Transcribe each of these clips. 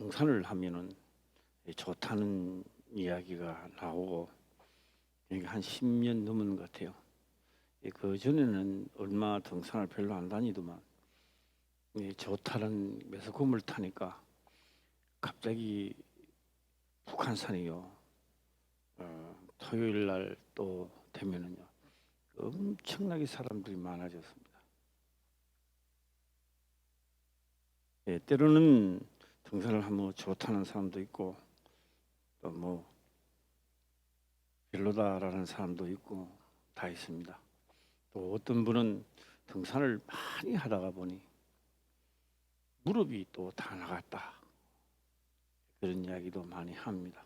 등산을 하면은 좋다는 이야기가 나오고 이게 한 10년 넘은 것 같아요. 그 전에는 얼마 등산을 별로 안 다니더만 좋다는 매스컴을 타니까 갑자기 북한산이요. 토요일 날 또 되면은요 엄청나게 사람들이 많아졌습니다. 때로는 등산을 하면 좋다는 사람도 있고 또 뭐 별로다라는 사람도 있고 다 있습니다. 또 어떤 분은 등산을 많이 하다가 보니 무릎이 또 다 나갔다 그런 이야기도 많이 합니다.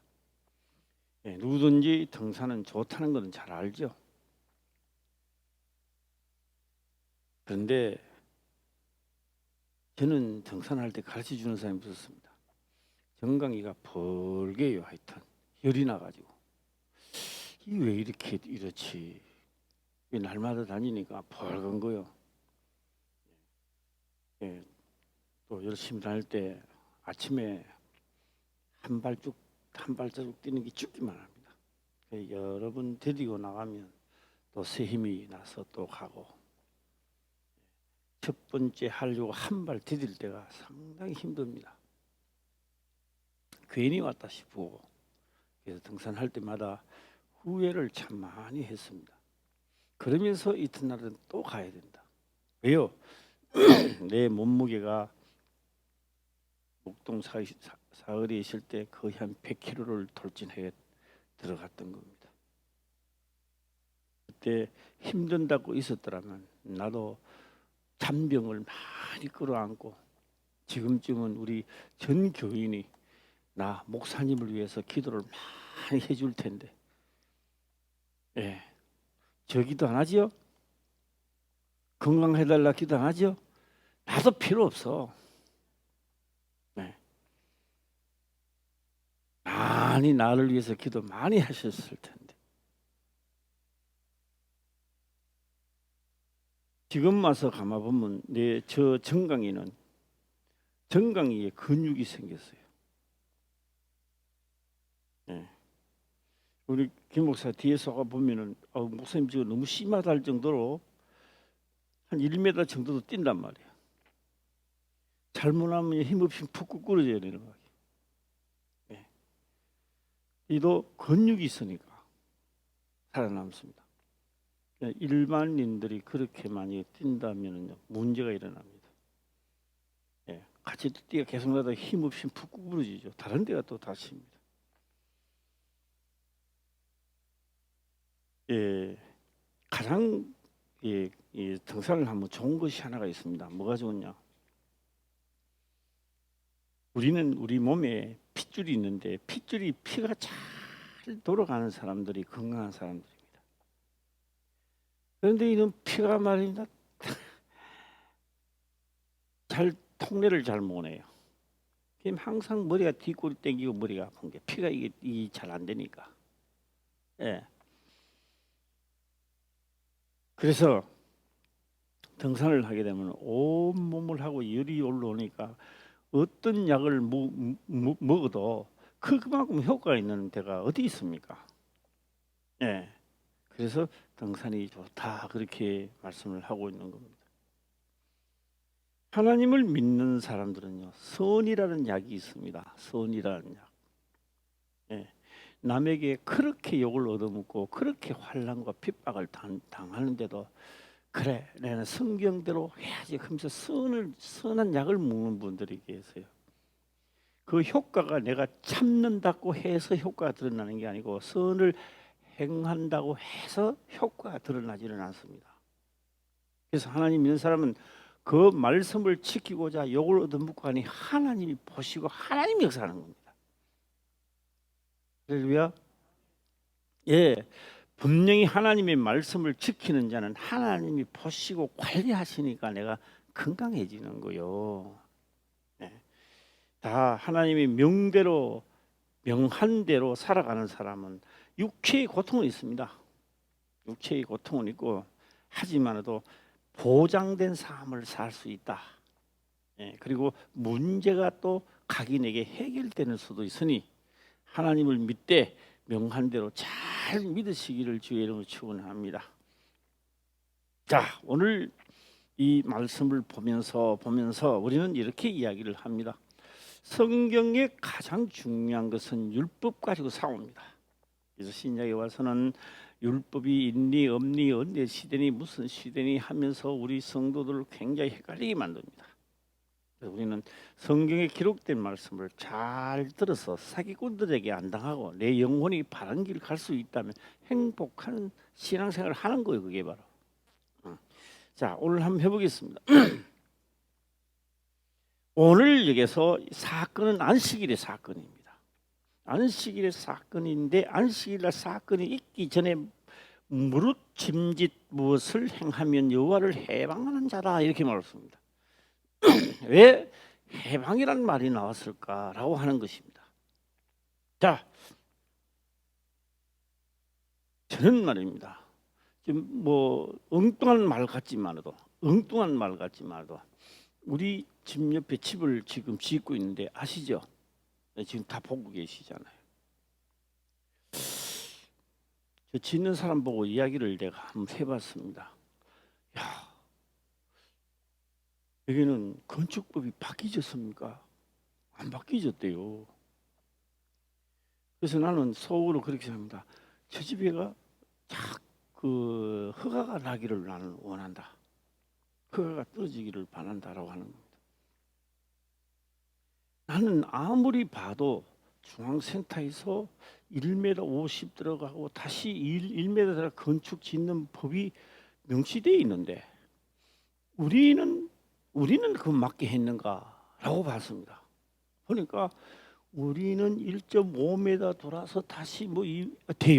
누구든지 등산은 좋다는 것은 잘 알죠. 그런데 저는 등산할 때 가르쳐 주는 사람이 있었습니다. 정강이가 벌게요. 하여튼 열이 나가지고 이 왜 이렇게 이렇지? 날마다 다니니까 벌건 거요. 또 열심히 다닐 때 아침에 한 발자국 뛰는 게 죽기만 합니다. 여러 번 데리고 나가면 또 새 힘이 나서 또 가고 첫 번째 하려고 한 발 디딜 때가 상당히 힘듭니다. 괜히 왔다 싶고 그래서 등산할 때마다 후회를 참 많이 했습니다. 그러면서 이튿날은 또 가야 된다. 왜요? 내 몸무게가 목동 사거리에 있을 때 거의 한 100kg를 돌진해 들어갔던 겁니다. 그때 힘든다고 있었더라면 나도 잔병을 많이 끌어안고 지금쯤은 우리 전 교인이 나 목사님을 위해서 기도를 많이 해줄 텐데 저 기도 안 하지요? 건강해달라 기도 안 하지요? 나도 필요 없어. 많이 나를 위해서 기도 많이 하셨을 텐데 지금 와서 가만 보면 저 정강이는 정강이에 근육이 생겼어요. 우리 김 목사 뒤에서 보면은 목사님 지금 너무 심하다 할 정도로 한 1m 정도도 뛴단 말이야. 잘못하면 힘없이 푹 꿇어져야 되는 거야. 이도 근육이 있으니까 살아남습니다. 일반인들이 그렇게 많이 뛴다면 문제가 일어납니다. 같이 뛰가 계속 나다 힘없이 푹 꿇어지죠. 다른 데가 또 다칩니다. 가장 등산을 하면 좋은 것이 하나가 있습니다. 뭐가 좋으냐? 우리는 우리 몸에 핏줄이 있는데 피가 잘 돌아가는 사람들이 건강한 사람들입니다. 그런데 이런 피가 말입니다. 잘 통례를 잘 못해요. 항상 머리가 뒷골이 땡기고 머리가 아픈 게 피가 이게 잘 안 되니까. 그래서 등산을 하게 되면 온 몸을 하고 열이 올라오니까 어떤 약을 먹어도 그만큼 효과가 있는 데가 어디 있습니까? 그래서 등산이 좋다 그렇게 말씀을 하고 있는 겁니다. 하나님을 믿는 사람들은요 선이라는 약이 있습니다. 선이라는 약. 남에게 그렇게 욕을 얻어먹고 그렇게 환난과 핍박을 당하는데도 그래 내가 성경대로 해야지 하면서 선한 약을 먹는 분들이 계세요. 그 효과가 내가 참는다고 해서 효과가 드러나는 게 아니고 선을 행한다고 해서 효과가 드러나지는 않습니다. 그래서 하나님 믿는 사람은 그 말씀을 지키고자 욕을 얻어먹고 하니 하나님이 보시고 하나님이 역사하는 겁니다. 할렐루야. 분명히 하나님의 말씀을 지키는 자는 하나님이 보시고 관리하시니까 내가 건강해지는 거요. 다 하나님의 명한 대로 살아가는 사람은 육체의 고통은 있습니다. 육체의 고통은 있고 하지만도 보장된 삶을 살 수 있다. 그리고 문제가 또 각인에게 해결되는 수도 있으니 하나님을 믿되 명한 대로 잘 믿으시기를 주의 이름으로 축원합니다. 자, 오늘 이 말씀을 보면서 우리는 이렇게 이야기를 합니다. 성경의 가장 중요한 것은 율법 가지고 싸웁니다. 그래서 신약에 와서는 율법이 있니 없니 언제 시대니 무슨 시대니 하면서 우리 성도들을 굉장히 헷갈리게 만듭니다. 우리는 성경에 기록된 말씀을 잘 들어서 사기꾼들에게 안 당하고 내 영혼이 바른 길 갈 수 있다면 행복한 신앙생활을 하는 거예요. 그게 바로. 자, 오늘 한번 해보겠습니다. 오늘 여기서 사건은 안식일의 사건입니다. 안식일의 사건인데 안식일날 사건이 있기 전에 무릇 짐짓 무엇을 행하면 여호와를 해방하는 자라 이렇게 말했습니다. 왜 해방이란 말이 나왔을까라고 하는 것입니다. 자, 저는 말입니다. 좀 뭐 엉뚱한 말 같지만도 우리 집 옆에 집을 지금 짓고 있는데 아시죠? 지금 다 보고 계시잖아요. 저 짓는 사람 보고 이야기를 내가 한번 해봤습니다. 야, 여기는 건축법이 바뀌졌습니까? 안 바뀌졌대요. 그래서 나는 속으로 그렇게 생각합니다. 저 집에가 그 허가가 나기를 나는 원한다. 허가가 떨어지기를 바란다라고 하는 겁니다. 나는 아무리 봐도 중앙센터에서 1m 50 들어가고 다시 1m 들어가 건축 짓는 법이 명시되어 있는데 우리는 그 맞게 했는가라고 봤습니다. 보니까 우리는 1.5m 돌아서 다시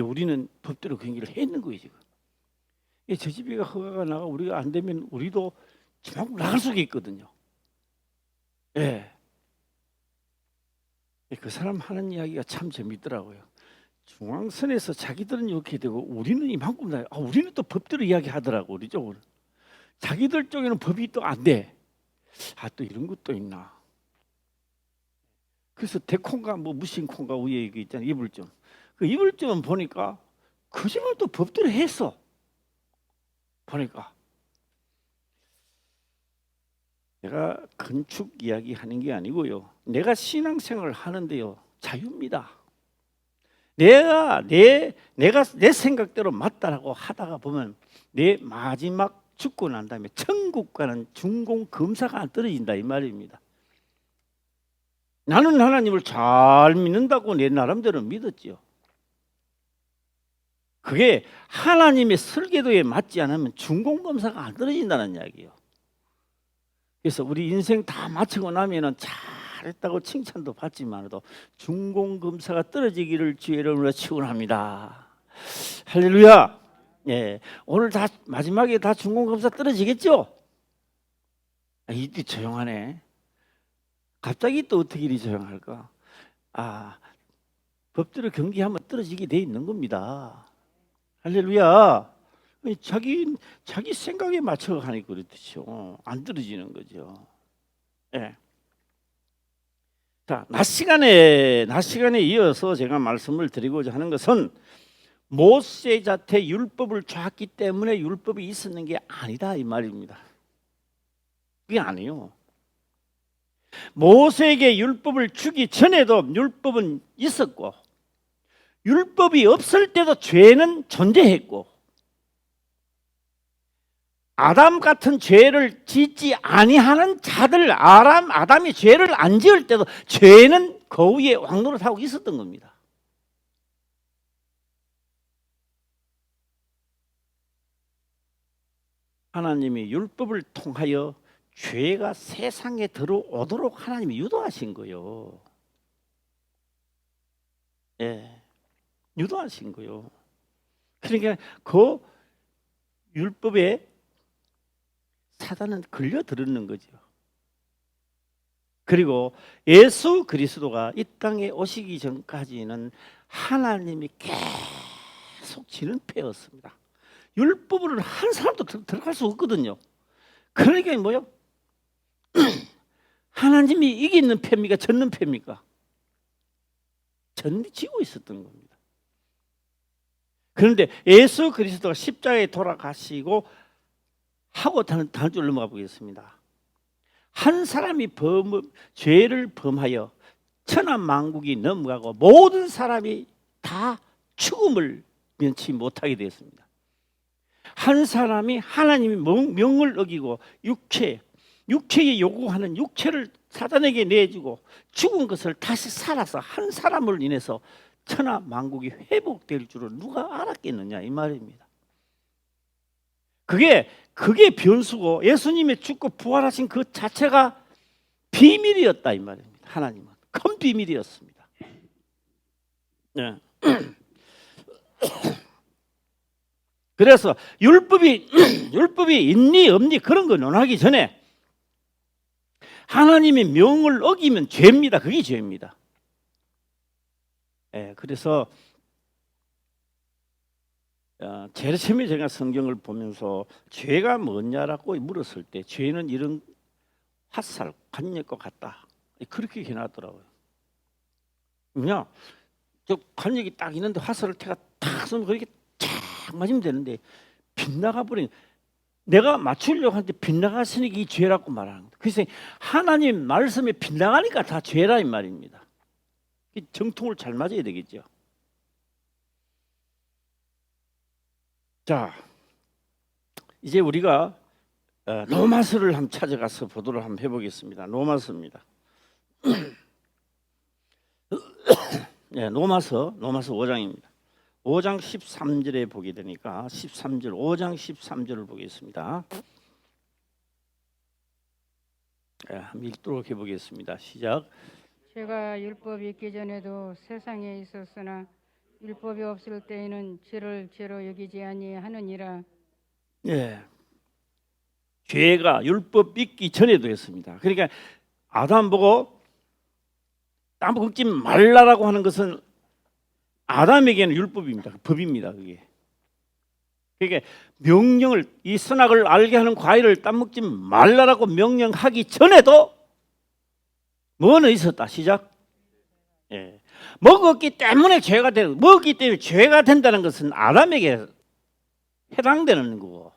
우리는 법대로 경기를 했는 거예요 지금. 저 집에가 허가가 나가 우리가 안 되면 우리도 지금 나갈 수가 있거든요. 예. 그 사람 하는 이야기가 참 재밌더라고요. 중앙선에서 자기들은 이렇게 되고 우리는 이만큼 나요. 우리는 또 법대로 이야기하더라고 우리 쪽으로. 자기들 쪽에는 법이 또 안 돼. 또 이런 것도 있나. 그래서 대콩가 무신콩가 위에 이게 있잖아요. 이불점. 그 이불점은 보니까 그 집은 또 법대로 했어. 보니까 내가 건축 이야기 하는 게 아니고요. 내가 신앙생활을 하는데요. 자유입니다. 내가 내 생각대로 맞다라고 하다가 보면 내 마지막 죽고 난 다음에 천국 가는 중공 검사가 안 떨어진다 이 말입니다. 나는 하나님을 잘 믿는다고 내 나름대로 믿었지요. 그게 하나님의 설계도에 맞지 않으면 중공 검사가 안 떨어진다는 이야기예요. 그래서 우리 인생 다 마치고 나면은 잘했다고 칭찬도 받지만도 중공 검사가 떨어지기를 주의 이름으로 축원합니다. 할렐루야. 예, 오늘 다 마지막에 다 중공 검사 떨어지겠죠? 이때 조용하네. 갑자기 또 어떻게 이리 조용할까? 법대로 경기하면 떨어지게 돼 있는 겁니다. 할렐루야. 자기 생각에 맞춰 가니까 그렇죠. 안 떨어지는 거죠. 예. 자, 낮 시간에 이어서 제가 말씀을 드리고자 하는 것은 모세 자태 율법을 줬기 때문에 율법이 있었는 게 아니다 이 말입니다. 그게 아니에요. 모세에게 율법을 주기 전에도 율법은 있었고 율법이 없을 때도 죄는 존재했고 아담 같은 죄를 짓지 아니하는 자들 아담이 죄를 안 지을 때도 죄는 그 위에 왕노릇하고 있었던 겁니다. 하나님이 율법을 통하여 죄가 세상에 들어오도록 하나님이 유도하신 거예요. 예, 유도하신 거예요. 그러니까 그 율법에 사단은 걸려들었는 거죠. 그리고 예수 그리스도가 이 땅에 오시기 전까지는 하나님이 계속 진은패였습니다. 율법을 한 사람도 들어갈 수 없거든요. 그러니까 뭐요? 하나님이 이기는 편입니까? 졌는 편입니까? 지고 있었던 겁니다. 그런데 예수 그리스도가 십자가에 돌아가시고 하고 다른 줄로 넘어가 보겠습니다. 한 사람이 죄를 범하여 천하 만국이 넘어가고 모든 사람이 다 죽음을 면치 못하게 되었습니다. 한 사람이 하나님의 명을 어기고 육체에 요구하는 육체를 사단에게 내주고 죽은 것을 다시 살아서 한 사람을 인해서 천하 만국이 회복될 줄을 누가 알았겠느냐 이 말입니다. 그게 변수고 예수님의 죽고 부활하신 그 자체가 비밀이었다 이 말입니다. 하나님은 큰 비밀이었습니다. 네. 그래서 율법이 있니 없니 그런 거 논하기 전에 하나님의 명을 어기면 죄입니다. 그게 죄입니다. 그래서 제일 처음에 제가 성경을 보면서 죄가 뭐냐라고 물었을 때 죄는 이런 화살, 관역과 같다. 그렇게 해놨더라고요. 그냥 저 관역이 딱 있는데 화살을 태가 탁 쏘면 그렇게 쫙 맞으면 되는데 빗나가 버린 내가 맞추려고 하는데 빗나갔으니까 이 죄라고 말하는 거예요. 그래서 하나님 말씀에 빗나가니까 다 죄라 이 말입니다. 정통을 잘 맞아야 되겠죠. 자, 이제 우리가 로마서를 한번 찾아가서 보도록 한번 해보겠습니다. 로마서입니다. 네, 로마서 5장입니다. 5장 13절에 보게 되니까 13절 5장 13절을 보겠습니다. 한번 읽도록 해보겠습니다. 시작. 죄가 율법이 있기 전에도 세상에 있었으나 율법이 없을 때에는 죄를 죄로 여기지 아니하느니라. 예, 죄가 율법 있기 전에도 했습니다. 그러니까 아담 보고 땅 먹지 말라라고 하는 것은 아담에게는 율법입니다. 법입니다. 그게. 그러니까 명령을 이 선악을 알게 하는 과일을 따먹지 말라라고 명령하기 전에도 뭐는 있었다. 시작. 예. 먹었기 때문에 죄가 되고 먹었기 때문에 죄가 된다는 것은 아담에게 해당되는 거고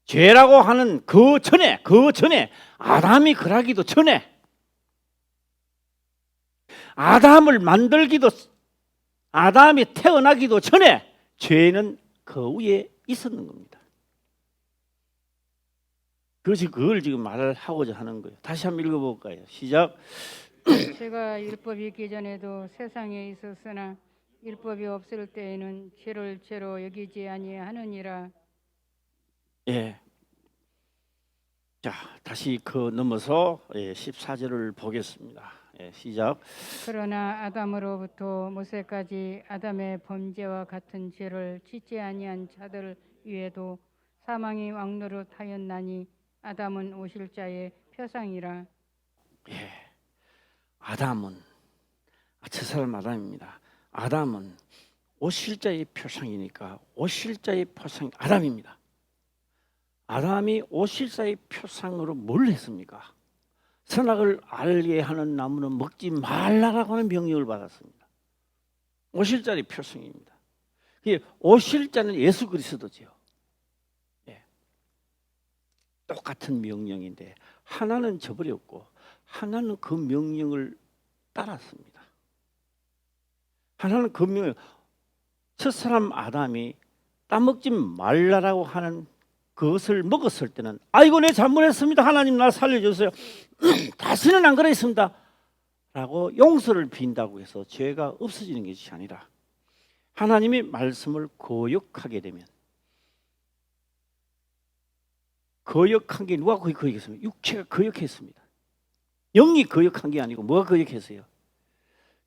죄라고 하는 그 전에 아담이 그러기도 전에 아담을 만들기도 아담이 태어나기도 전에 죄는 그 위에 있었는 겁니다. 그걸 지금 말을 하고자 하는 거예요. 다시 한번 읽어볼까요? 시작. 죄가 율법이 있기 전에도 세상에 있었으나 율법이 없을 때에는 죄를 죄로 여기지 아니하느니라. 예. 자, 다시 넘어서 14절을 보겠습니다. 시작. 그러나 아담으로부터 모세까지 아담의 범죄와 같은 죄를 짓지 아니한 자들 위에도 사망이 왕노릇하였나니 아담은 오실 자의 표상이라. 예. 아담은 저 사람 아담입니다. 아담은 오실 자의 표상이니까 오실 자의 표상이 아담입니다. 아담이 오실 자의 표상으로 뭘 했습니까? 선악을 알게 하는 나무는 먹지 말라라고 하는 명령을 받았습니다. 오실 자의 표상입니다. 오실 자는 예수 그리스도죠. 예. 똑같은 명령인데 하나는 저버렸고 하나는 그 명령을 따랐습니다. 하나는 그 명령, 첫사람 아담이 따먹지 말라라고 하는 그것을 먹었을 때는 아이고 내 잘못했습니다. 하나님 나 살려주세요. 다시는 안 그랬습니다. 라고 용서를 빈다고 해서 죄가 없어지는 것이 아니라 하나님의 말씀을 거역하게 되면 거역한 게 누가 거역했습니까? 육체가 거역했습니다. 영이 거역한 게 아니고 뭐가 거역했어요?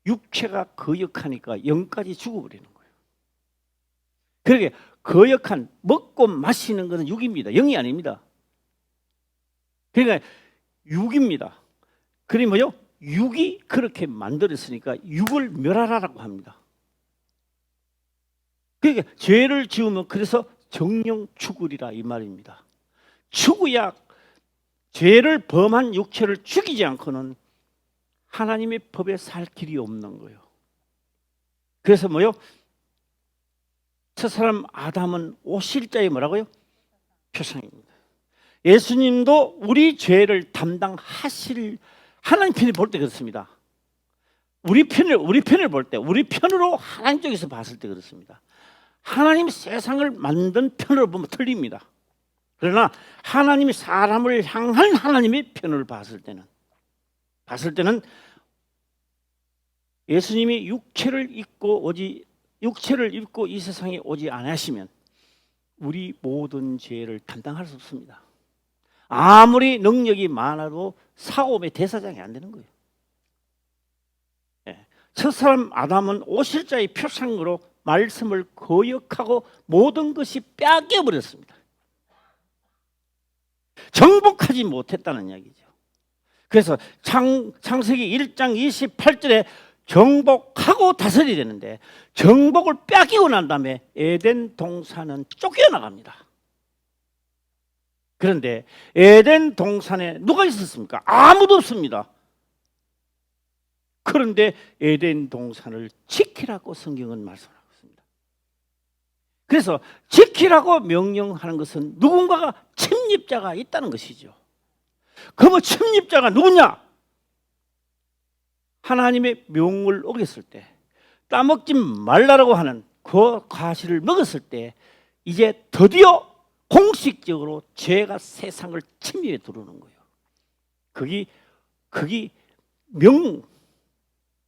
육체가 거역하니까 영까지 죽어버리는 거예요. 그러게 거역한 먹고 마시는 것은 육입니다. 영이 아닙니다. 그러니까 육입니다. 그게 뭐요? 육이 그렇게 만들었으니까 육을 멸하라라고 합니다. 그러니까 죄를 지으면 그래서 정령 죽으리라 이 말입니다. 죽어야 죄를 범한 육체를 죽이지 않고는 하나님의 법에 살 길이 없는 거예요. 그래서 뭐요? 첫사람 아담은 오실자의 뭐라고요? 표상입니다. 예수님도 우리 죄를 담당하실, 하나님 편을 볼 때 그렇습니다. 우리 편을 볼 때, 우리 편으로 하나님 쪽에서 봤을 때 그렇습니다. 하나님 세상을 만든 편으로 보면 틀립니다. 그러나 하나님이 사람을 향한 하나님의 편을 봤을 때는 예수님이 육체를 입고 이 세상에 오지 않으시면 우리 모든 죄를 감당할 수 없습니다. 아무리 능력이 많아도 사고의 대사장이 안 되는 거예요. 첫사람 아담은 오실자의 표상으로 말씀을 거역하고 모든 것이 빼앗겨 버렸습니다. 정복하지 못했다는 이야기죠. 그래서 창세기 1장 28절에 정복하고 다스려야 되는데 정복을 빼앗기고 난 다음에 에덴 동산은 쫓겨나갑니다. 그런데 에덴 동산에 누가 있었습니까? 아무도 없습니다. 그런데 에덴 동산을 지키라고 성경은 말씀하고 있습니다. 그래서 지키라고 명령하는 것은 누군가가 침입자가 있다는 것이죠. 그러면 침입자가 누구냐? 하나님의 명을 어겼을 때, 따먹지 말라라고 하는 그 과실을 먹었을 때 이제 드디어 공식적으로 죄가 세상을 침입해 들어오는 거예요. 그게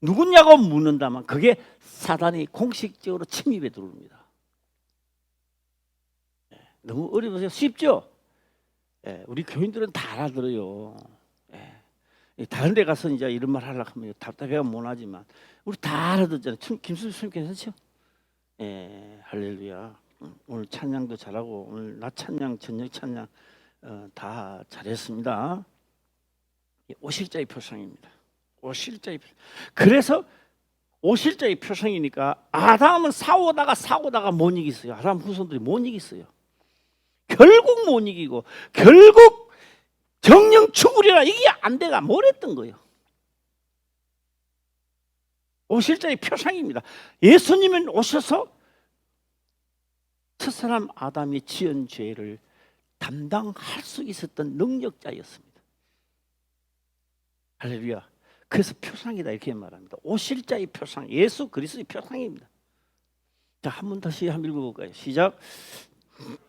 누구냐고 묻는다면 그게 사단이 공식적으로 침입해 들어옵니다. 너무 어려우세요? 쉽죠? 우리 교인들은 다 알아들어요. 다른 데 가서 이제 이런 말 하려고 하면 답답해가 못하지만 우리 다 알아듣잖아요. 김수주 선생님 괜찮죠? 할렐루야. 오늘 찬양도 잘하고 오늘 낮 찬양, 저녁 찬양 다 잘했습니다. 오실자의 표상입니다. 오실자의 표상. 그래서 오실자의 표상이니까 아담은 싸우다가 못 이겼어요. 아담 후손들이 못 이겼어요. 결국 못 이기고 결국 정령 죽으리라 이게 안 돼가 뭐랬던 거예요. 오실자의 표상입니다. 예수님은 오셔서 첫사람 아담이 지은 죄를 담당할 수 있었던 능력자였습니다. 할렐루야. 그래서 표상이다 이렇게 말합니다. 오실자의 표상, 예수 그리스도의 표상입니다. 자, 한 번 다시 한번 읽어볼까요? 시작.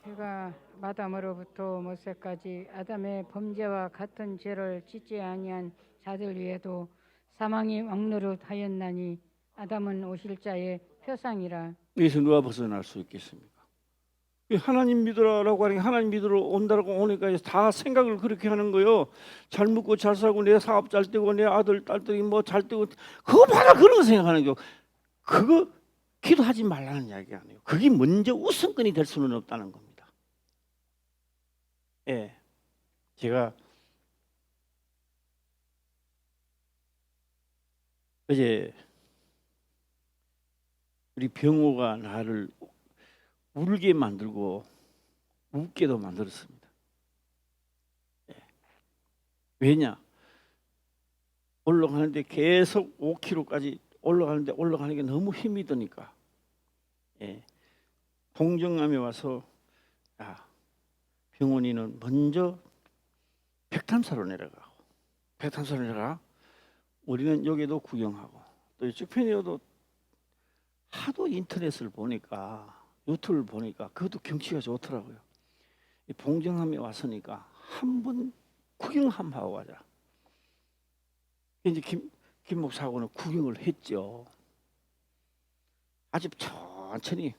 제가 마담으로부터 모세까지 아담의 범죄와 같은 죄를 짓지 아니한 자들 위에도 사망이 왕노릇하였나니 아담은 오실자의 표상이라. 여기서 누가 벗어날 수 있겠습니까? 하나님 믿으라라고 하니까 하나님 믿으러 온다라고 오니까 다 생각을 그렇게 하는 거예요. 잘 먹고 잘 살고 내 사업 잘 되고 내 아들 딸들이 뭐 잘 되고 그거 봐라 그런 거 생각하는 거. 그거 기도하지 말라는 이야기 아니에요. 그게 먼저 우선권이 될 수는 없다는 겁니다. 제가 어제 우리 병호가 나를 울게 만들고 웃게도 만들었습니다. 왜냐? 올라가는데 계속 5km까지 올라가는 게 너무 힘이 드니까 봉정암에 와서 병원이는 먼저 백탐사로 내려가 우리는 여기도 구경하고 또 이쪽 편이어도 하도 인터넷을 보니까 유튜브를 보니까 그것도 경치가 좋더라고요. 이 봉정암에 왔으니까 한번 구경 한번 하고 가자. 이제 김 목사하고는 구경을 했죠. 아주 천천히.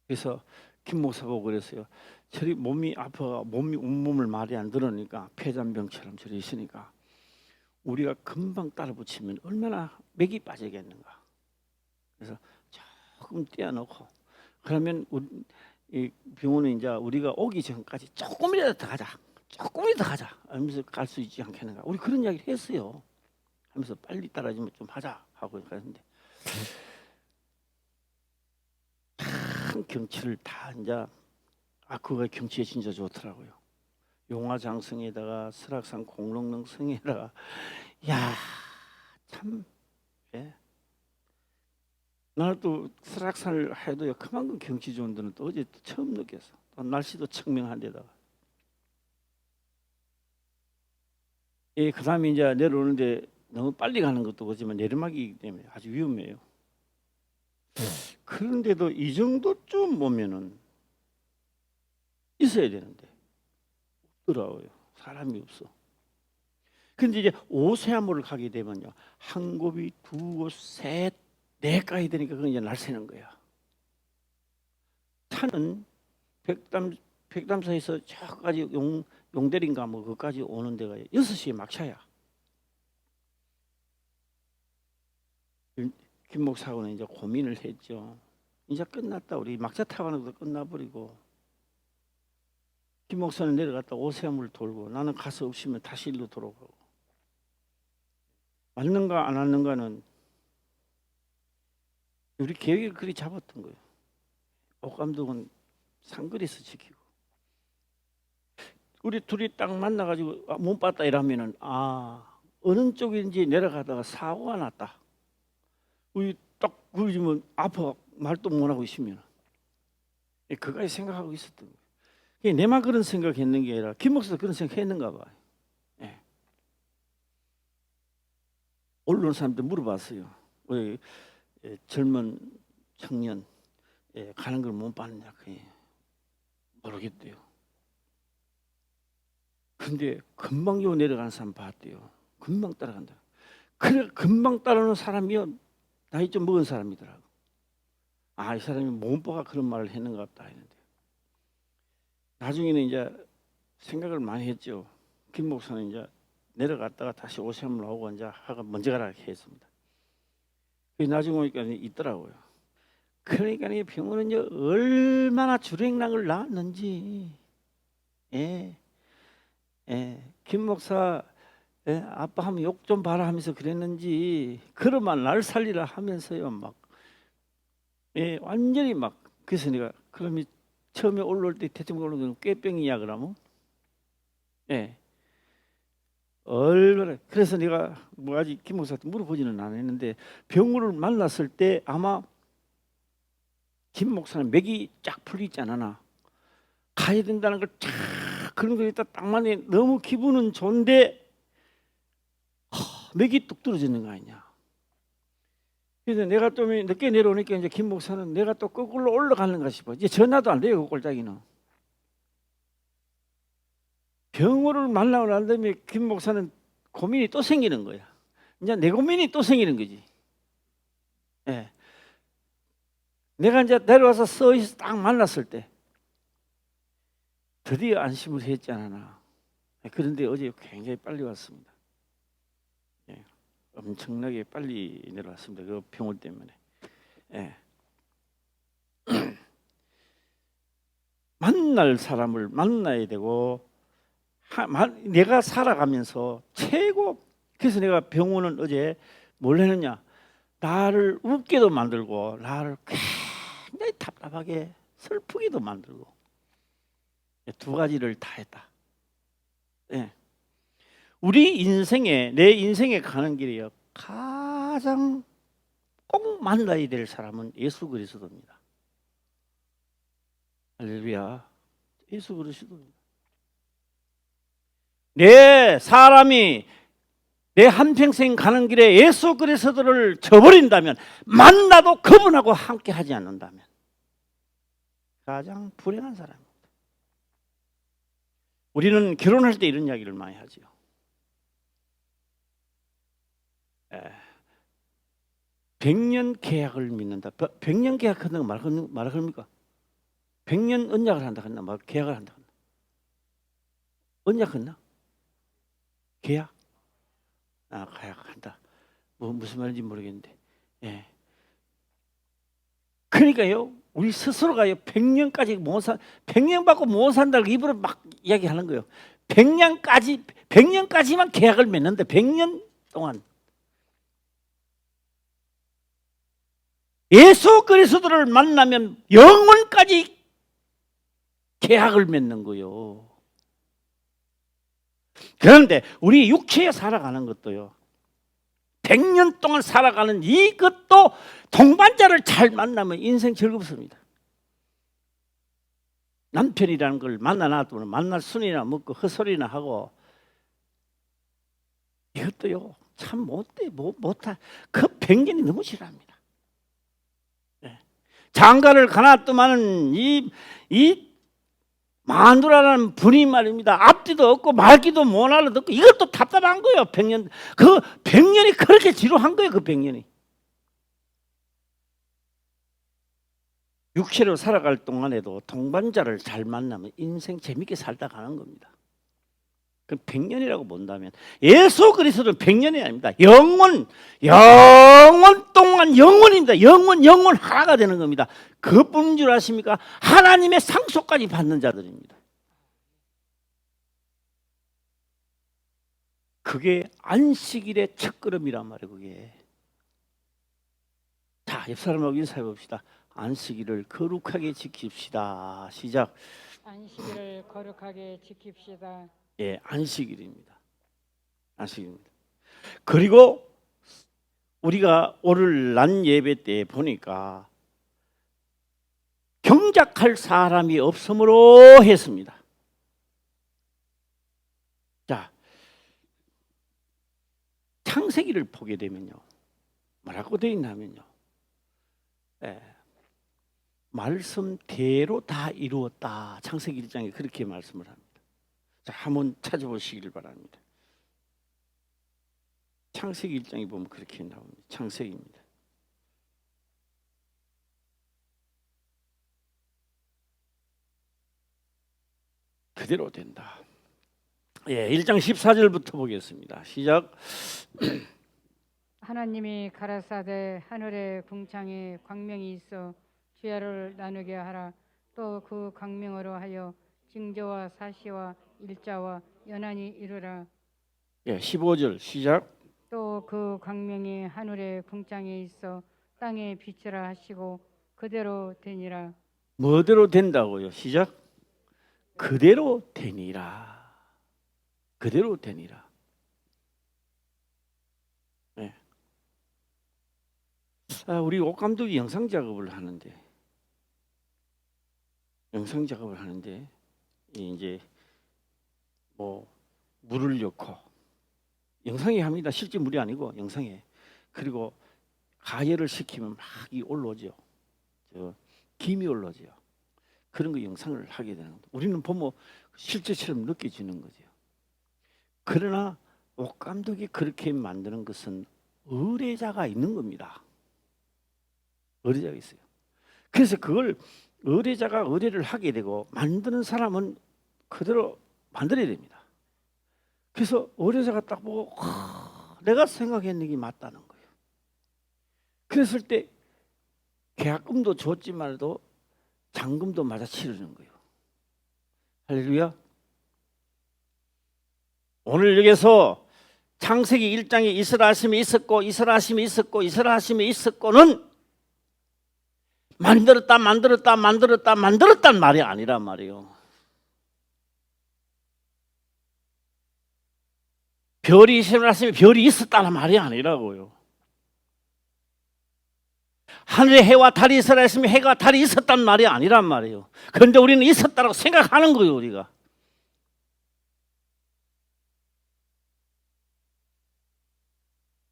그래서 김 목사하고 그랬어요. 저리 몸이 아파가 온몸을 말이 안 들으니까 폐잔병처럼 저리 있으니까 우리가 금방 따라 붙이면 얼마나 맥이 빠지겠는가. 그래서 조금 떼어놓고 그러면 이 병원에 이제 우리가 오기 전까지 조금이라도 더 가자 하면서 갈 수 있지 않겠는가. 우리 그런 이야기를 했어요. 하면서 빨리 따라주면 좀 하자 하고 그랬는데 큰 경치를 다 이제 그거 경치가 진짜 좋더라고요. 용화장성에다가 설악산 공릉릉성에다가 야 참 예. 나는 또 설악산을 해도요 그만큼 경치 좋은 데는 또 어제 또 처음 느꼈어. 또 날씨도 청명한 데다가 예, 그 다음에 이제 내려오는데 너무 빨리 가는 것도 그렇지만 내리막이기 때문에 아주 위험해요. 그런데도 이 정도쯤 오면은 있어야 되는데 없더라고요. 사람이 없어. 근데 이제 오세암호를 가게 되면요 한 곱이 두 곳, 셋, 넷까지 되니까 그건 이제 날새는 거야. 차는 백담사에서 저까지 용대리인가 뭐 그까지 오는 데가 6시에 막차야. 김 목사하고는 이제 고민을 했죠. 이제 끝났다. 우리 막차 타고 가는 것도 끝나버리고 김 목사는 내려갔다 오세암을 돌고 나는 가서 없으면 다시 일로 돌아가고 맞는가 안 맞는가는 우리 계획을 그리 잡았던 거예요. 옥 감독은 상거리에서 지키고 우리 둘이 딱 만나가지고 못 봤다 이러면은 어느 쪽인지 내려가다가 사고가 났다. 우리 딱 그러지면 아파 말도 못하고 있으면 그까지 생각하고 있었던 거예요. 내만 그런 생각했는 게 아니라 김 목사도 그런 생각했는가 봐. 예. 언론 사람들 물어봤어요. 왜 젊은 청년 가는 걸 못 봤느냐. 모르겠대요. 근데 금방 요 내려가는 사람 봤대요. 금방 따라간다. 그래 금방 따라오는 사람이요 나이 좀 먹은 사람이더라고. 이 사람이 몸보가 그런 말을 했는가 보다 했는데 나중에는 이제 생각을 많이 했죠. 김 목사는 이제 내려갔다가 다시 오세암을 나오고 이제 하가 먼저 가라 했습니다. 나중에 보니까 있더라고요. 그러니까 이 병원은 얼마나 주랭랑을 낳았는지. 김 목사 아빠 하면 욕 좀 봐라 하면서 그랬는지 그러면 날 살리라 하면서요 막 완전히 막 그래서 내가 그러면 처음에 올라올 때 대충 올라오는 꾀병이야 그러면 얼마나 그래서 내가 뭐 아직 김 목사한테 물어보지는 않았는데 병우를 만났을 때 아마 김 목사는 맥이 쫙 풀리지 않았나 가야 된다는 걸 쫙 그런 거 있다 딱만에 너무 기분은 좋은데 맥이 뚝 떨어지는 거 아니냐. 그래서 내가 좀 늦게 내려오니까 이제 김 목사는 내가 또 거꾸로 올라가는가 싶어. 이제 전화도 안 돼요 그 꼴짝이는. 병호를 만나고 난 다음에 김 목사는 고민이 또 생기는 거야. 이제 내 고민이 또 생기는 거지. 내가 이제 내려와서 서있어 딱 만났을 때 드디어 안심을 했지 않았나. 그런데 어제 굉장히 빨리 왔습니다. 엄청나게 빨리 내려왔습니다. 그 병원 때문에. 만날 사람을 만나야 되고 내가 살아가면서 최고 그래서 내가 병원은 어제 뭘 했느냐 나를 웃게도 만들고 나를 굉장히 답답하게 슬프게도 만들고 두 가지를 다 했다. 우리 인생에 내 인생에 가는 길이요 가장 꼭 만나야 될 사람은 예수 그리스도입니다. 할렐루야. 예수 그리스도입니다. 내 사람이 내 한평생 가는 길에 예수 그리스도를 저버린다면 만나도 그분하고 함께 하지 않는다면 가장 불행한 사람입니다. 우리는 결혼할 때 이런 이야기를 많이 하죠. 백년 계약을 믿는다. 백년 계약한다고 말합니까? 백년 언약을 한다 했나? 계약을 한다 했나? 언약했나? 계약? 계약한다. 무슨 말인지 모르겠는데. 그러니까요, 우리 스스로가요, 100년 받고 못 산다고 입으로 막 이야기하는 거예요. 100년까지만 계약을 맺는데 100년 동안 예수 그리스도를 만나면 영원까지 계약을 맺는 거요. 그런데 우리 육체에 살아가는 것도요, 100년 동안 살아가는 이것도 동반자를 잘 만나면 인생 즐겁습니다. 남편이라는 걸 만나놔두면 만날 순이나 먹고 헛소리나 하고, 이것도요 참 못돼, 못하. 그 100년이 너무 싫어합니다. 네. 장가를 가놨더만은 이 마누라라는 분이 말입니다, 앞뒤도 없고 말귀도 못 알아듣고, 이것도 답답한 거예요. 100년, 그 100년이 그렇게 지루한 거예요. 그 100년이. 육체로 살아갈 동안에도 동반자를 잘 만나면 인생 재밌게 살다 가는 겁니다. 그 100년이라고 본다면 예수 그리스도는 100년이 아닙니다. 영원 동안 영원입니다. 영원 하나가 되는 겁니다. 그뿐인 줄 아십니까? 하나님의 상속까지 받는 자들입니다. 그게 안식일의 첫걸음이란 말이에요. 그게. 자, 옆 사람하고 인사해 봅시다. 안식일을 거룩하게 지킵시다. 시작. 안식일을 거룩하게 지킵시다. 예, 안식일입니다. 안식일입니다. 그리고 우리가 오늘 난 예배 때 보니까 경작할 사람이 없으므로 했습니다. 자, 창세기를 보게 되면요, 뭐라고 되어 있냐면요, 말씀대로 다 이루었다. 창세기 1장에 그렇게 말씀을 합니다. 자, 한번 찾아보시길 바랍니다. 창세기 1장에 보면 그렇게 나옵니다. 창세기입니다. 그대로 된다. 예, 1장 14절부터 보겠습니다. 시작. 하나님이 가라사대 하늘의 궁창에 광명이 있어 주야를 나누게 하라. 또 그 광명으로 하여 징조와 사시와 일자와 연한이 이루라. 예, 15절 시작. 또 그 광명이 하늘의 궁창에 있어 땅에 비치라 하시고 그대로 되니라. 뭐대로 된다고요? 시작. 그대로 되니라. 그대로 되니라. 네. 우리 옥 감독이 영상 작업을 하는데 이제 뭐 물을 넣고 영상에 합니다. 실제 물이 아니고 영상에. 그리고 가열을 시키면 막 이 올라오죠. 김이 올라오죠. 그런 거 영상을 하게 되는 겁니다. 우리는 보면 실제처럼 느껴지는 거죠. 그러나 옥 감독이 그렇게 만드는 것은 의뢰자가 있는 겁니다. 의뢰자가 있어요. 그래서 그걸 의뢰자가 의뢰를 하게 되고 만드는 사람은 그대로 만들어야 됩니다. 그래서 의뢰자가 딱 보고 내가 생각했는 게 맞다는 거예요. 그랬을 때 계약금도 줬지만도 잔금도 맞아 치르는 거예요. 할렐루야. 오늘 여기서 창세기 1장에 이스라하심이 있었고는 만들었단 말이 아니란 말이에요. 별이 이스라하심이 별이 있었다는 말이 아니라고요. 하늘에 해와 달이 이스라하심이 해가 달이 있었단 말이 아니란 말이에요. 그런데 우리는 있었다고 생각하는 거예요. 우리가.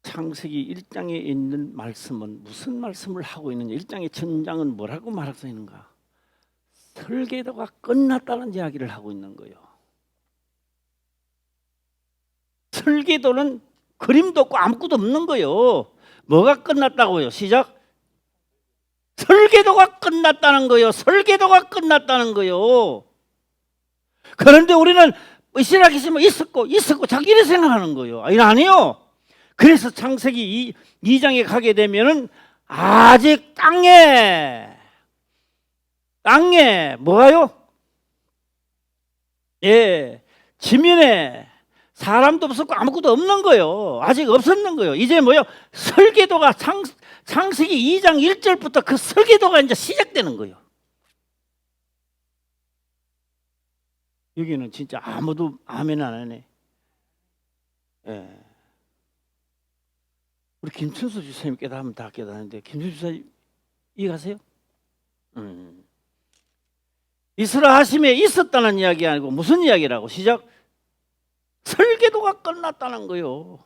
창세기 1장에 있는 말씀은 무슨 말씀을 하고 있느냐? 1장의 전장은 뭐라고 말하고 있는가? 설계도가 끝났다는 이야기를 하고 있는 거예요. 설계도는 그림도 없고 아무것도 없는 거예요. 뭐가 끝났다고요? 시작. 설계도가 끝났다는 거예요. 설계도가 끝났다는 거예요. 그런데 우리는 이스라엘이 있었고 자기 이렇게 생각하는 거예요. 아니요. 그래서 창세기 2장에 가게 되면은 아직 땅에 뭐가요? 예, 지면에 사람도 없었고 아무것도 없는 거예요. 아직 없었는 거예요. 이제 뭐요? 설계도가 창세기 2장 1절부터 그 설계도가 이제 시작되는 거예요. 여기는 진짜 아무도 아멘 안 하네. 예. 우리 김춘수 주사님 깨달으면 다 깨달았는데 김춘수 주사님 이해가세요? 이스라 하심에 있었다는 이야기 아니고 무슨 이야기라고? 시작. 설계도가 끝났다는 거요.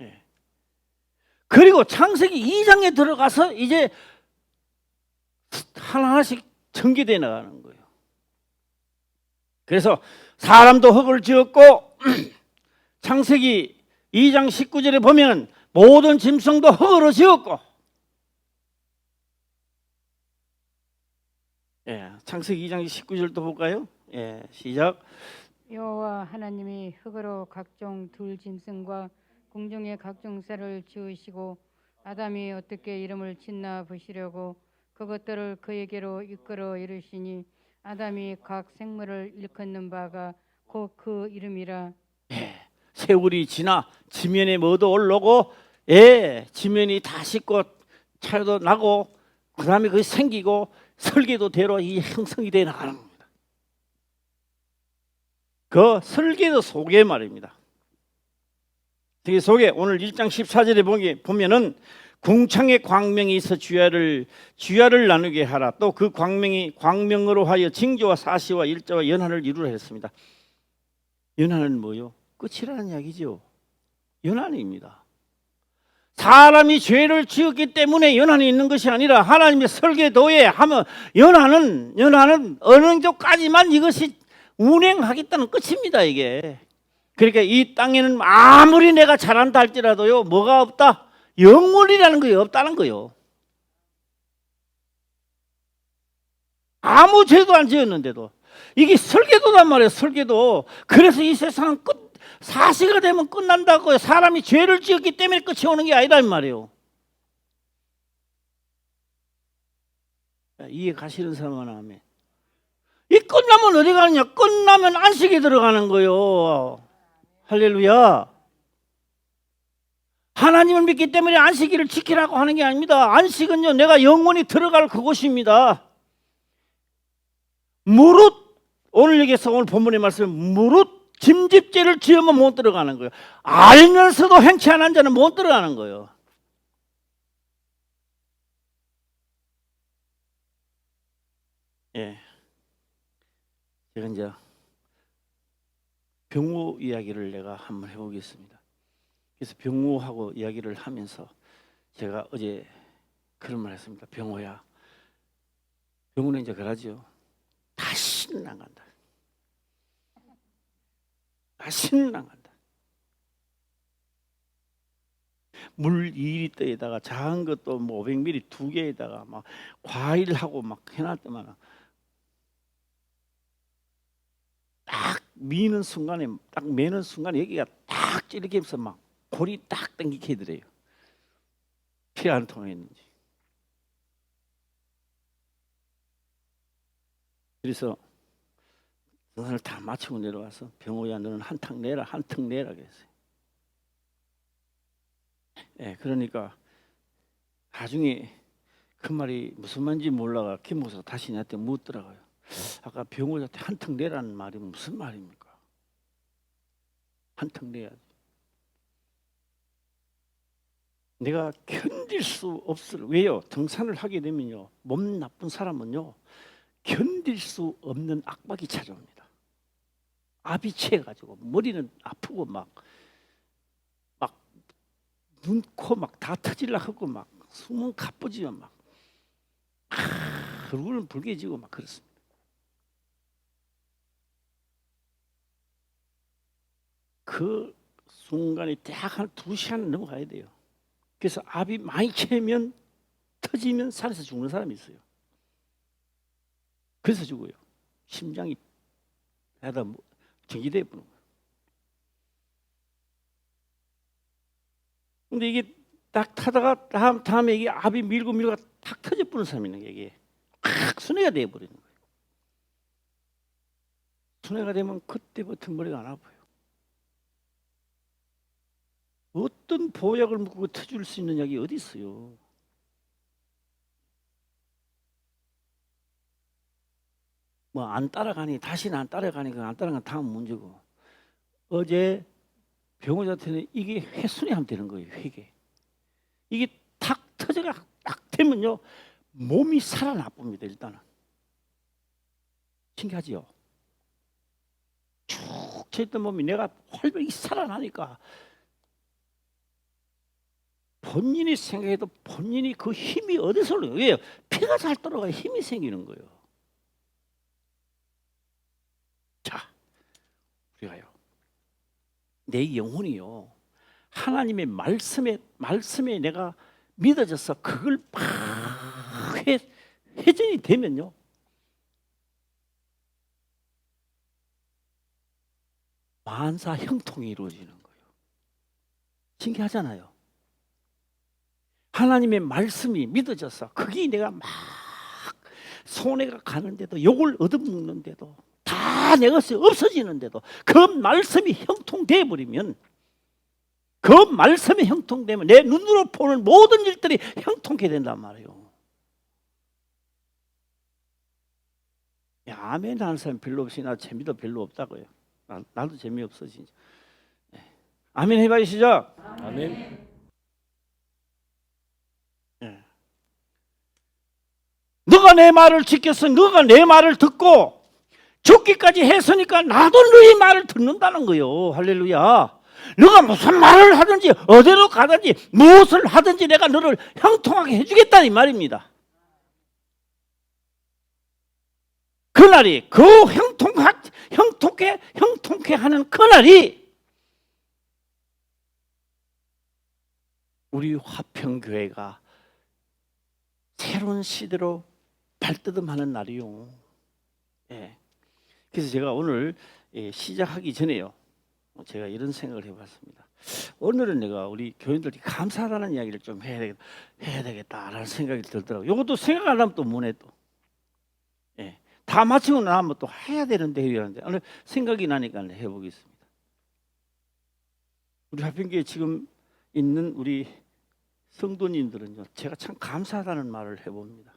예. 그리고 창세기 2장에 들어가서 이제 하나하나씩 전개되어 나가는 거예요. 그래서 사람도 흙을 지었고 창세기 2장 19절에 보면 모든 짐승도 흙으로 지었고, 예, 창세기 2장 19절도 볼까요? 예, 시작. 여호와 하나님이 흙으로 각종 둘 짐승과 궁중의 각종 새를 지으시고 아담이 어떻게 이름을 짓나 보시려고 그것들을 그에게로 이끌어 이르시니 아담이 각 생물을 일컫는 바가 곧 그 이름이라. 예, 세월이 지나 지면에 뭐도 올라오고, 예, 지면이 다 씻고 차도 나고 그 다음에 그게 생기고 설계도대로 이 형성이 되어 나가는 겁니다. 그 설계도 속에 말입니다. 그 속에 오늘 1장 14절에 보면은 궁창의 광명이 있어 주야를 나누게 하라. 또 그 광명으로 하여 징조와 사시와 일자와 연한을 이루라 했습니다. 연한은 뭐요? 끝이라는 이야기죠. 연한입니다. 사람이 죄를 지었기 때문에 연한이 있는 것이 아니라 하나님의 설계도에 하면 연한은 어느 정도까지만 이것이 운행하겠다는 끝입니다. 이게. 그러니까 이 땅에는 아무리 내가 잘한다 할지라도요, 뭐가 없다? 영원이라는 게 없다는 거요. 아무 죄도 안 지었는데도 이게 설계도란 말이에요. 설계도. 그래서 이 세상은 사시가 되면 끝난다고요. 사람이 죄를 지었기 때문에 끝이 오는 게 아니란 말이에요. 이해 가시는 사람은 아멘. 이 끝나면 어디 가느냐? 끝나면 안식에 들어가는 거요. 할렐루야. 하나님을 믿기 때문에 안식일을 지키라고 하는 게 아닙니다. 안식은요, 내가 영원히 들어갈 그곳입니다. 오늘 여기서 오늘 본문의 말씀, 무릇 짐집죄를 지으면 못 들어가는 거예요. 알면서도 행치 않은 자는 못 들어가는 거예요. 예. 제가 이제 병호 이야기를 내가 한번 해보겠습니다. 그래서 병호하고 이야기를 하면서 제가 어제 그런 말 했습니다. 병호야, 병호는 이제 그러죠. 다시는 안 간다. 다시는 안 간다. 물 2리터에다가 작은 것도 뭐 500ml 2개에다가 막 과일하고 막 해놨더만 딱 미는 순간에, 딱 매는 순간에 여기가 딱 찌르면서 막 골이 딱 당기게 해드려요. 피 안 통했는지. 그래서 등산을 다 마치고 내려와서 병호야, 너는 한탕 내라 그랬어요. 예, 그러니까 나중에 그 말이 무슨 말인지 몰라가 김 목사가 다시 나한테 묻더라고요. 아까 병호한테 한탕 내라는 말이 무슨 말입니까? 한탕 내야지. 내가 견딜 수 없을, 왜요? 등산을 하게 되면요, 몸 나쁜 사람은요 견딜 수 없는 압박이 찾아옵니다. 압이 채가지고 머리는 아프고 막 눈, 코 막 다 터질라 하고 막 숨은 가쁘지만 막 얼굴은 붉게지고 막 그렇습니다. 그 순간에 딱 한 2시간 넘어가야 돼요. 그래서 압이 많이 채면 터지면 산에서 죽는 사람이 있어요. 그래서 죽어요. 심장이 하다 정지돼 버는 거예요. 근데 이게 딱 타다가 다음에 이게 압이 밀고 탁 터져 버리는 사람이 있는 게 이게 확 순회가 돼 버리는 거예요. 순회가 되면 그때부터 머리가 안 아파요. 어떤 보약을 먹고 터줄 수 있는 약이 어디 있어요? 뭐 안 따라가니 다시는 안 따라가니 그 안 따라가는 다음 문제고 어제 병원한테는 이게 훼손이 되는 거예요. 회개. 이게 탁 터져가 딱 되면요 몸이 살아나쁩니다. 일단은 신기하지요. 쭉 쳐있던 몸이 내가 활발히 살아나니까 본인이 생각해도 본인이 그 힘이 어디서 올라요? 왜요? 피가 잘 돌아가야 힘이 생기는 거예요. 자, 우리가요. 내 영혼이요. 하나님의 말씀에 내가 믿어져서 그걸 막 회전이 되면요. 만사 형통이 이루어지는 거예요. 신기하잖아요. 하나님의 말씀이 믿어져서 그게 내가 막 손해가 가는데도 욕을 얻어먹는데도 다 내 것이 없어지는데도 그 말씀이 형통돼 버리면 그 말씀이 형통되면 내 눈으로 보는 모든 일들이 형통하게 된단 말이에요. 야, 아멘 하는 사람 별로 없이 나 재미도 별로 없다고요. 나도 재미없어 진짜. 아멘 해봐요 시작. 아멘. 너가 내 말을 지켰어. 너가 내 말을 듣고 죽기까지 했으니까 나도 너희 말을 듣는다는 거요. 할렐루야. 너가 무슨 말을 하든지 어디로 가든지 무엇을 하든지 내가 너를 형통하게 해주겠다 이 말입니다. 그날이 그 형통케 하는 그날이 우리 화평교회가 새로운 시대로 발돋움하는 날이요. 예. 그래서 제가 오늘 시작하기 전에요. 제가 이런 생각을 해봤습니다. 오늘은 내가 우리 교인들이 감사하다는 이야기를 좀 해야 되겠다라는 생각이 들더라고요. 이것도 생각 안 하면 또 뭐네 또. 예. 다 마치고 나면 또 해야 되는데 이러는데 오늘 생각이 나니까 해보겠습니다. 우리 화평교회 지금 있는 우리 성도님들은요, 제가 참 감사하다는 말을 해봅니다.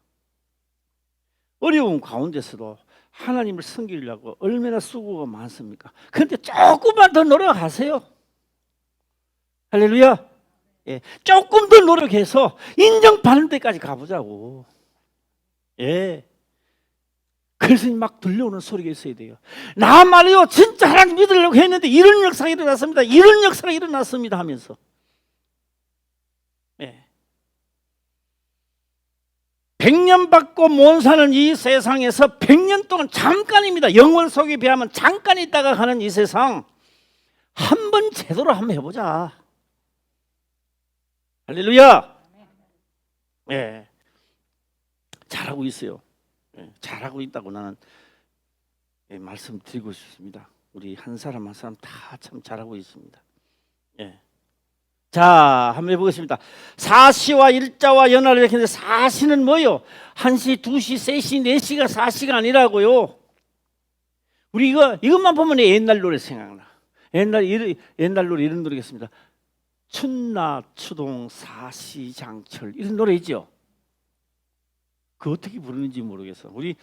어려운 가운데서도 하나님을 섬기려고 얼마나 수고가 많습니까? 그런데 조금만 더 노력하세요. 할렐루야. 예, 조금 더 노력해서 인정받는 데까지 가보자고. 예. 그래서 막 들려오는 소리가 있어야 돼요. 나 말이요, 진짜 하나님 믿으려고 했는데 이런 역사가 일어났습니다. 이런 역사가 일어났습니다 하면서. 예. 100년 받고 못 사는 이 세상에서 100년 동안 잠깐입니다. 영원 속에 비하면 잠깐 있다가 가는 이 세상 한 번 제대로 한번 해보자. 할렐루야. 예. 잘하고 있어요. 예. 잘하고 있다고 나는 말씀드리고 싶습니다. 우리 한 사람 한 사람 다 참 잘하고 있습니다. 예. 자, 한번 해보겠습니다. 사시와 일자와 연화를 했는데 사시는 뭐요? 1시, 2시, 3시, 4시가 사시가 아니라고요. 우리 이것만 보면 옛날 노래 생각나. 옛날 노래 이런 노래겠습니다. 춘나 추동 사시장철 이런 노래 있죠. 그 어떻게 부르는지 모르겠어. 우리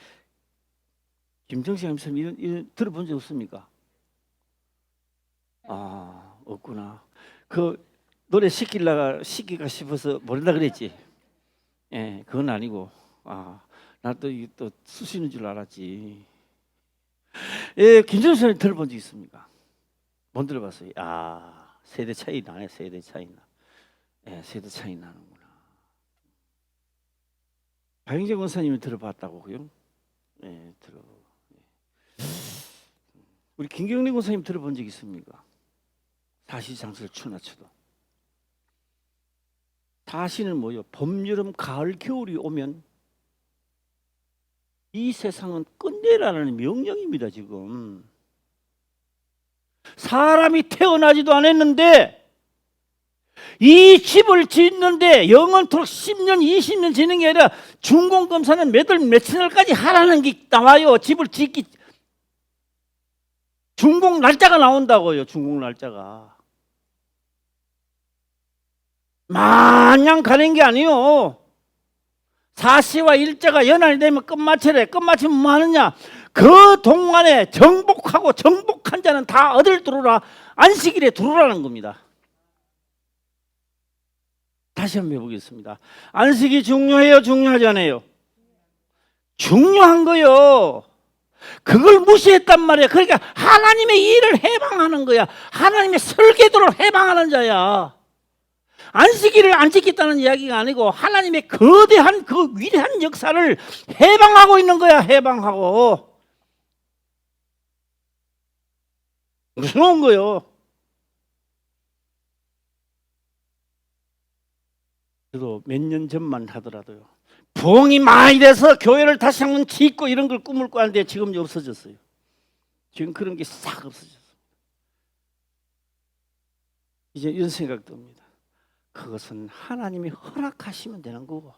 김정식 선생님 이런 들어본 적 없습니까? 아, 없구나. 그 노래 시키기가 싶어서 모른다 그랬지. 예, 그건 아니고, 나도 또 쓰시는 줄 알았지. 예, 김정수 선생님 들어본 적 있습니까? 못 들어봤어요. 세대 차이 나네, 세대 차이 나. 예, 세대 차이 나는구나. 박영재 권사님이 들어봤다고요? 예, 우리 김경래 권사님 들어본 적 있습니까? 사시장설 추나추도. 다시는 뭐요? 봄, 여름, 가을, 겨울이 오면 이 세상은 끝내라는 명령입니다. 지금 사람이 태어나지도 않았는데 이 집을 짓는데 영원토록 10년, 20년 지는 게 아니라 준공검사는 며칠 날까지 하라는 게 나와요. 집을 짓기 준공 날짜가 나온다고요. 준공 날짜가. 마냥 가는 게 아니요. 사시와 일자가 연한이 되면 끝마치래. 끝마치면 뭐 하느냐? 그 동안에 정복하고 정복한 자는 다 어딜 들어오라? 안식일에 들어오라는 겁니다. 다시 한번 해보겠습니다. 안식이 중요해요? 중요하지 않아요? 중요한 거요. 그걸 무시했단 말이야. 그러니까 하나님의 일을 해방하는 거야. 하나님의 설계도를 해방하는 자야. 안식일을 안 지켰다는 이야기가 아니고 하나님의 거대한 그 위대한 역사를 해방하고 있는 거야. 해방하고. 무서운 거요. 저도 몇 년 전만 하더라도요. 부흥이 많이 돼서 교회를 다시 한번 짓고 이런 걸 꿈을 꿨는데 지금 없어졌어요. 지금 그런 게 싹 없어졌어요. 이제 이런 생각 듭니다. 그것은 하나님이 허락하시면 되는 거고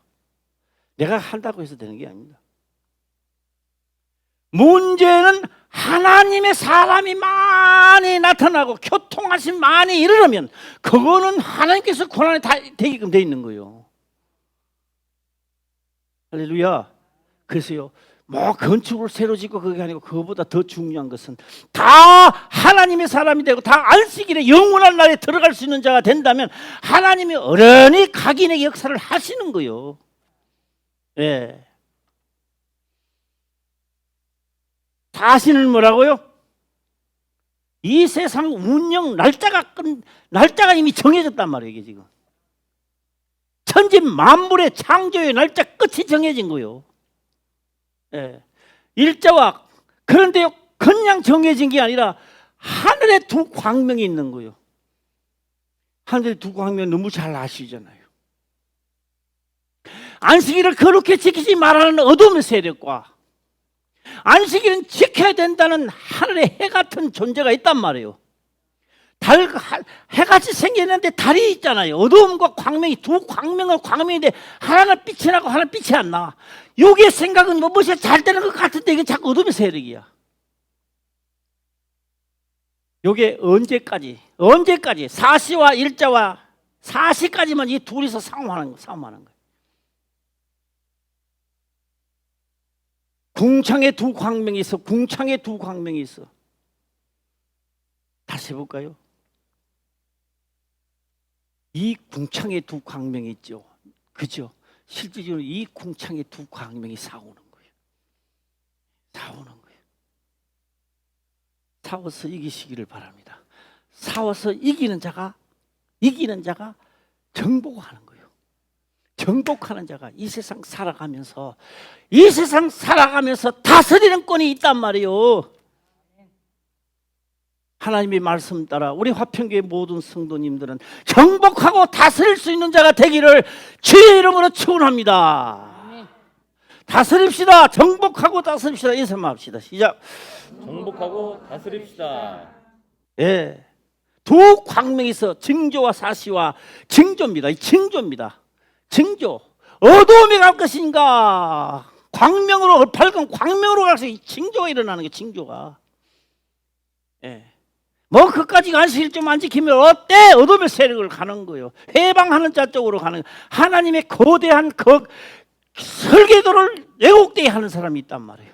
내가 한다고 해서 되는 게 아닙니다. 문제는 하나님의 사람이 많이 나타나고 교통하심 많이 이르려면 그거는 하나님께서 고난이 다 되게끔 돼 있는 거예요. 할렐루야. 그래서요, 뭐 건축을 새로 짓고 그게 아니고 그거보다 더 중요한 것은 다 하나님의 사람이 되고 다 안식일에 영원한 날에 들어갈 수 있는 자가 된다면 하나님이 어련히 각인의 역사를 하시는 거예요. 예. 자신을 뭐라고요? 이 세상 운영 날짜가 이미 정해졌단 말이에요. 이게 지금 천지 만물의 창조의 날짜 끝이 정해진 거예요. 예. 일자와 그런데요 그냥 정해진 게 아니라 하늘에 두 광명이 있는 거예요. 하늘에 두 광명 너무 잘 아시잖아요. 안식일을 거룩히 지키지 말라는 어둠의 세력과 안식일은 지켜야 된다는 하늘의 해 같은 존재가 있단 말이에요. 해같이 생겼는데 달이 있잖아요. 어두움과 광명이 두 광명은 광명인데 하나는 빛이 나고 하나는 빛이 안 나. 요게 생각은 무엇이 잘 되는 것 같은데 이게 자꾸 어둠의 세력이야. 요게 언제까지 사시와 일자와 사시까지만 이 둘이서 싸움하는 거예요. 궁창에 두 광명이 있어. 궁창에 두 광명이 있어. 다시 해볼까요? 이 궁창에 두 광명이 있죠. 그죠? 실질적으로 이 궁창에 두 광명이 싸우는 거예요. 싸워서 이기시기를 바랍니다. 싸워서 이기는 자가 정복하는 거예요. 정복하는 자가 이 세상 살아가면서 다스리는 권이 있단 말이에요. 하나님의 말씀 따라 우리 화평교회 모든 성도님들은 정복하고 다스릴 수 있는 자가 되기를 주의 이름으로 축원합니다. 다스립시다. 정복하고 다스립시다. 인사만 합시다. 시작. 정복하고 다스립시다. 예, 두 광명이 있어. 징조와 사시와 징조입니다. 이 징조입니다. 징조. 어두움이 갈 것인가 광명으로 밝은 광명으로 가서 이 징조가 일어나는 게 징조가. 예. 뭐 그까지 안식일 좀 안 지키면 어때? 어둠의 세력을 가는 거예요. 해방하는 자 쪽으로 가는 거예요. 하나님의 거대한 그 설계도를 왜곡되게 하는 사람이 있단 말이에요.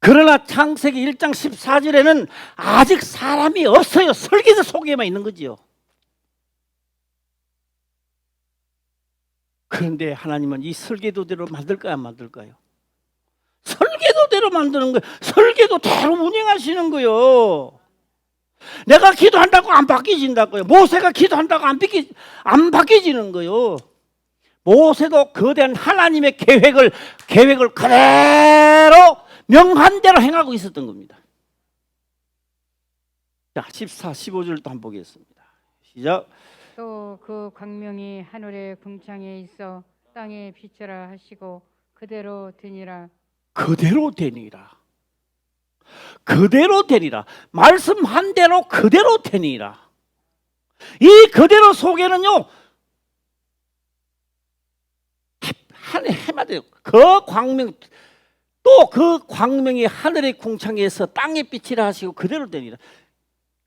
그러나 창세기 1장 14절에는 아직 사람이 없어요. 설계도 속에만 있는 거지요. 그런데 하나님은 이 설계도대로 만들까요? 안 만들까요? 설계도대로 만드는 거예요. 설계도대로 운영하시는 거예요. 내가 기도한다고 안 바뀌어진다고요. 모세가 기도한다고 안 바뀌어지는 거예요. 모세도 거대한 하나님의 계획을 그대로 명한 대로 행하고 있었던 겁니다. 자, 14, 15절도 한번 보겠습니다. 시작. 또 그 광명이 하늘의 궁창에 있어 땅에 비춰라 하시고 그대로 되니라. 그대로 되니라. 말씀한 대로 그대로 되니라. 이 그대로 속에는요 해마다 그 광명 또 그 광명이 하늘의 궁창에서 땅에 빛이라 하시고 그대로 되니라.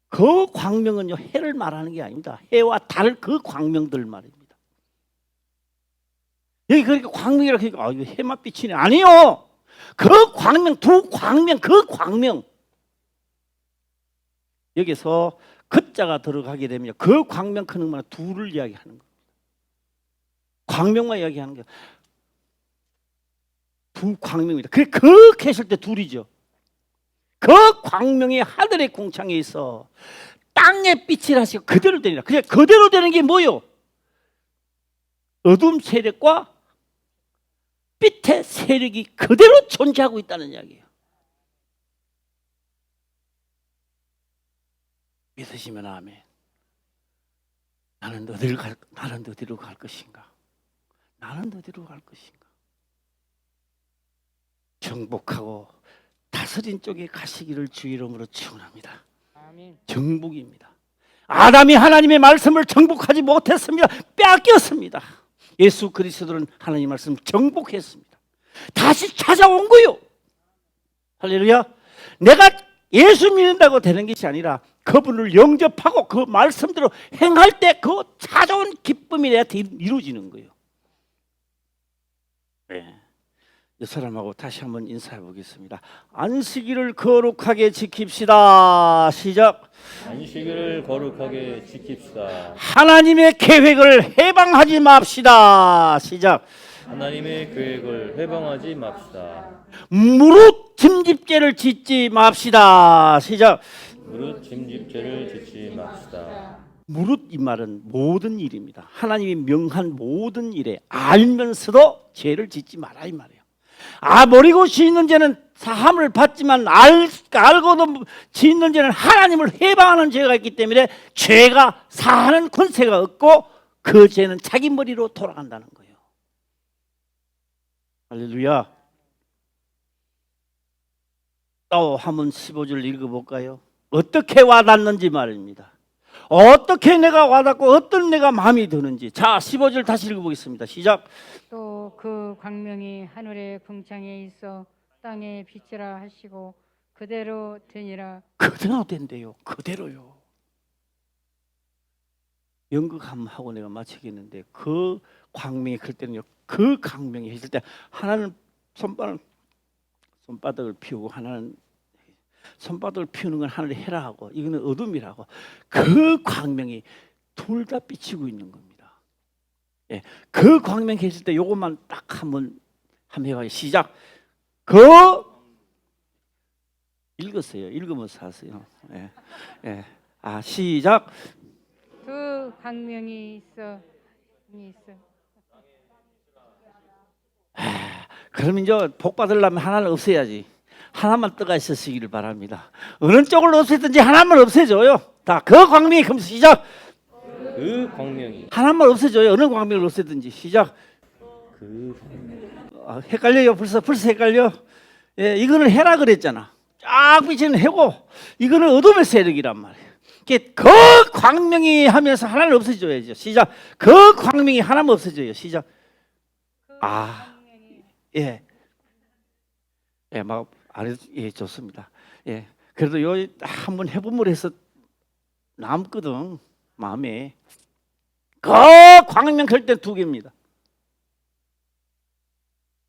그 광명은요 해를 말하는 게 아닙니다. 해와 달 그 광명들 말입니다. 여기 그러니까 광명이라 그러니까 해만 빛이네 아니요. 그 광명, 두 광명, 그 광명. 여기서 그자가 들어가게 되면 그 광명 큰 흑마는 둘을 이야기하는 겁니다. 광명만 이야기하는 게 두 광명입니다. 그렇게 했을 때 둘이죠. 그 광명이 하늘의 궁창에 있어 땅의 빛을 하시고 그대로 되니라. 그냥 그대로 되는 게 뭐요? 어둠 세력과 빛의 세력이 그대로 존재하고 있다는 이야기예요. 믿으시면 아멘. 나는 어디로 갈 것인가? 나는 어디로 갈 것인가? 정복하고 다스린 쪽에 가시기를 주 이름으로 축원합니다. 아멘. 정복입니다. 아담이 하나님의 말씀을 정복하지 못했습니다. 빼앗겼습니다. 예수 그리스도는 하나님의 말씀을 정복했습니다. 다시 찾아온 거요. 할렐루야. 내가 예수 믿는다고 되는 것이 아니라 그분을 영접하고 그 말씀대로 행할 때 그 찾아온 기쁨이 내한테 이루어지는 거예요. 네. 이 사람하고 다시 한번 인사해 보겠습니다. 안식일을 거룩하게 지킵시다. 시작. 안식일을 거룩하게 지킵시다. 하나님의 계획을 해방하지 맙시다. 시작. 하나님의 계획을 해방하지 맙시다. 무릇 짐집죄를 짓지 맙시다. 시작. 무릇 짐집죄를 짓지 맙시다. 무릇 이 말은 모든 일입니다. 하나님이 명한 모든 일에 알면서도 죄를 짓지 마라 이 말이에요. 모르고 짓는 죄는 사함을 받지만 알고도 짓는 죄는 하나님을 해방하는 죄가 있기 때문에 죄가 사하는 권세가 없고 그 죄는 자기 머리로 돌아간다는 거예요. 할렐루야. 또 한번 15절 읽어볼까요? 어떻게 와닿는지 말입니다. 어떻게 내가 와닿고 어떤 내가 마음이 드는지. 자, 15절 다시 읽어보겠습니다. 시작. 또 그 광명이 하늘의 궁창에 있어 땅의 빛이라 하시고 그대로 되니라. 그대로 된대요. 그대로요. 연극 한번 하고 내가 마치겠는데 그 광명이 클 때는요. 그 광명이 있을 때 하나는 손바닥을 피우고 하나는 손바닥을 피우는 건 하늘이 해라 하고 이거는 어둠이라고. 그 광명이 둘 다 비치고 있는 겁니다. 예, 그 광명 계실 때 요것만 딱 한번 해봐요. 시작. 읽었어요. 읽으면서 하세요. 예, 예. 시작. 그 광명이 있어. 그럼 이제 복 받으려면 하나는 없애야지. 하나만 떠가 있으시기를 바랍니다. 어느 쪽을 없애든지 하나만 없애줘요. 다 그 광명이 그럼 시작. 그 광명이 하나만 없애줘요. 어느 광명을 없애든지 시작. 그 광명. 헷갈려요. 벌써 헷갈려. 예, 이거는 해라 그랬잖아. 쫙 비치는 해고 이거는 어둠의 세력이란 말이에요. 그 광명이 하면서 하나를 없애줘야죠. 시작. 그 광명이 하나만 없애줘요. 시작. 예, 예, 막 예, 좋습니다. 예, 그래도 요 한번 해보면 해서 남거든 마음에. 그 광명 클 때 두 개입니다.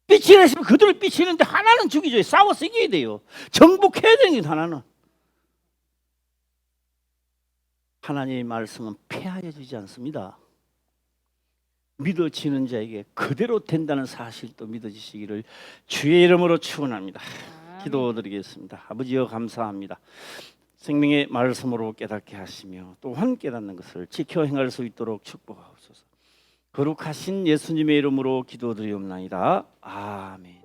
빛이 내시면 그들을 비치는데 하나는 죽이죠. 싸워서 이겨야 돼요. 정복해야 되는 게 하나는. 하나님의 말씀은 폐하여 주지 않습니다. 믿어지는 자에게 그대로 된다는 사실도 믿어지시기를 주의 이름으로 축원합니다. 기도드리겠습니다. 아버지여 감사합니다. 생명의 말씀으로 깨닫게 하시며 또한 깨닫는 것을 지켜 행할 수 있도록 축복하옵소서. 거룩하신 예수님의 이름으로 기도드리옵나이다. 아멘.